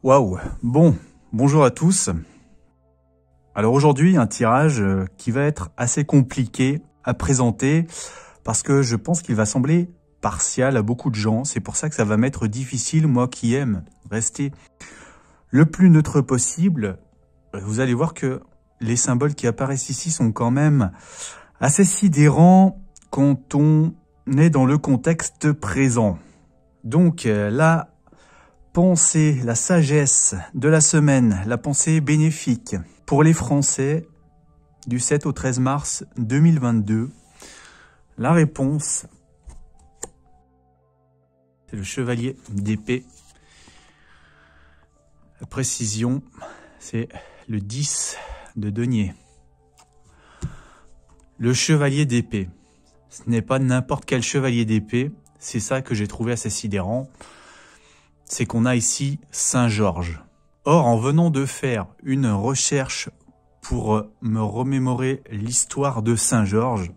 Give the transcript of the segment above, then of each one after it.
Waouh, bon, bonjour à tous. Alors aujourd'hui, un tirage qui va être assez compliqué à présenter parce que je pense qu'il va sembler partial à beaucoup de gens. C'est pour ça que ça va m'être difficile, moi qui aime rester le plus neutre possible. Vous allez voir que les symboles qui apparaissent ici sont quand même assez sidérants quand on est dans le contexte présent. Donc la pensée, la sagesse de la semaine, la pensée bénéfique pour les Français du 7 au 13 mars 2022. La réponse, c'est le chevalier d'épée. La précision, c'est le 10 de denier. Le chevalier d'épée. Ce n'est pas n'importe quel chevalier d'épée. C'est ça que j'ai trouvé assez sidérant. C'est qu'on a ici Saint-Georges. Or, en venant de faire une recherche pour me remémorer l'histoire de Saint-Georges,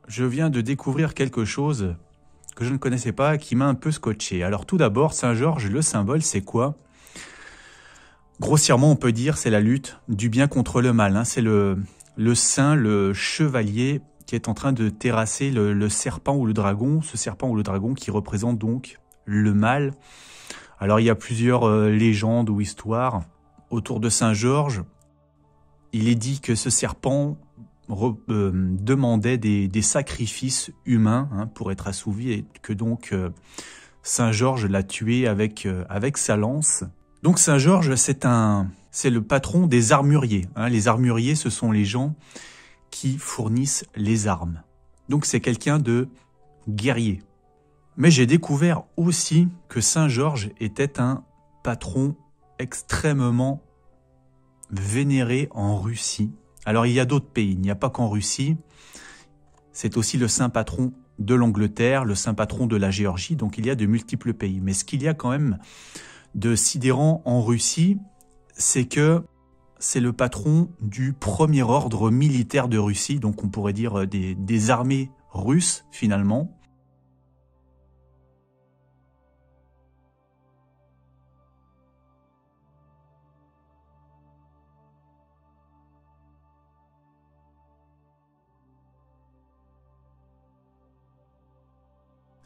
je viens de découvrir quelque chose que je ne connaissais pas, qui m'a un peu scotché. Alors tout d'abord, Saint-Georges, le symbole, c'est quoi? Grossièrement, on peut dire c'est la lutte du bien contre le mal. C'est le saint, le chevalier qui est en train de terrasser le serpent ou le dragon. Ce serpent ou le dragon qui représente donc le mal. Alors il y a plusieurs légendes ou histoires autour de Saint-Georges. Il est dit que ce serpent demandait des sacrifices humains pour être assouvi et que donc Saint-Georges l'a tué avec sa lance. Donc Saint-Georges, c'est le patron des armuriers. Les armuriers, ce sont les gens qui fournissent les armes. Donc c'est quelqu'un de guerrier. Mais j'ai découvert aussi que Saint-Georges était un patron extrêmement vénéré en Russie. Alors il y a d'autres pays, il n'y a pas qu'en Russie. C'est aussi le saint patron de l'Angleterre, le saint patron de la Géorgie, donc il y a de multiples pays. Mais ce qu'il y a quand même de sidérant en Russie, c'est que c'est le patron du premier ordre militaire de Russie, donc on pourrait dire des armées russes finalement.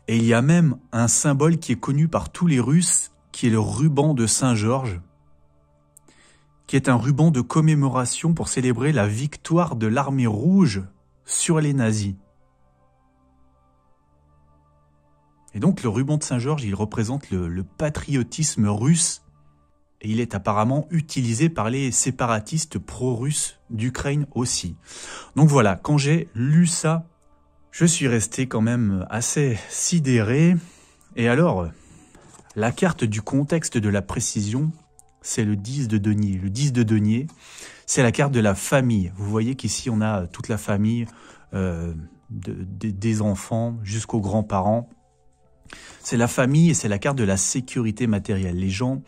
Et il y a même un symbole qui est connu par tous les Russes, qui est le ruban de Saint-Georges, qui est un ruban de commémoration pour célébrer la victoire de l'armée rouge sur les nazis. Et donc le ruban de Saint-Georges, il représente le patriotisme russe, et il est apparemment utilisé par les séparatistes pro-russes d'Ukraine aussi. Donc voilà, quand j'ai lu ça, je suis resté quand même assez sidéré. Et alors, la carte du contexte de la précision, c'est le 10 de denier. Le 10 de denier, c'est la carte de la famille. Vous voyez qu'ici, on a toute la famille, des enfants jusqu'aux grands-parents. C'est la famille et c'est la carte de la sécurité matérielle. Les gens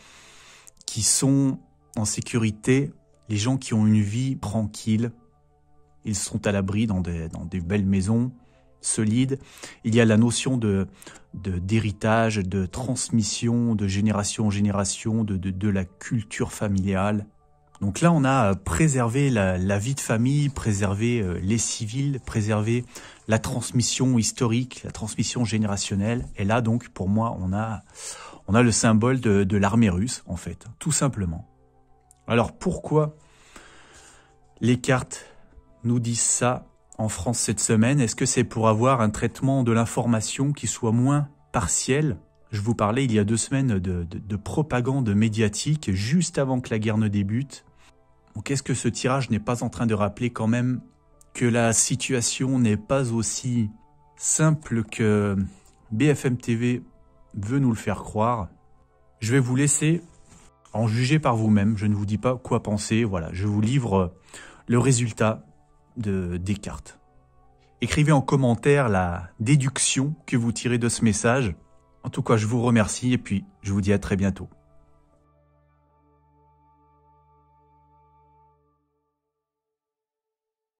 qui sont en sécurité, les gens qui ont une vie tranquille, ils sont à l'abri dans des belles maisons solides. Il y a la notion d'héritage, de transmission de génération en génération, de la culture familiale. Donc là, on a préservé la vie de famille, préservé les civils, préservé la transmission historique, la transmission générationnelle. Et là, donc, pour moi, on a le symbole de l'armée russe, en fait, tout simplement. Alors, pourquoi les cartes nous disent ça en France cette semaine? Est-ce que c'est pour avoir un traitement de l'information qui soit moins partiel? Je vous parlais il y a 2 semaines de propagande médiatique juste avant que la guerre ne débute. Donc est-ce que ce tirage n'est pas en train de rappeler quand même que la situation n'est pas aussi simple que BFM TV veut nous le faire croire? Je vais vous laisser en juger par vous-même. Je ne vous dis pas quoi penser. Voilà, je vous livre le résultat des cartes. Écrivez en commentaire la déduction que vous tirez de ce message. En tout cas, je vous remercie et puis je vous dis à très bientôt.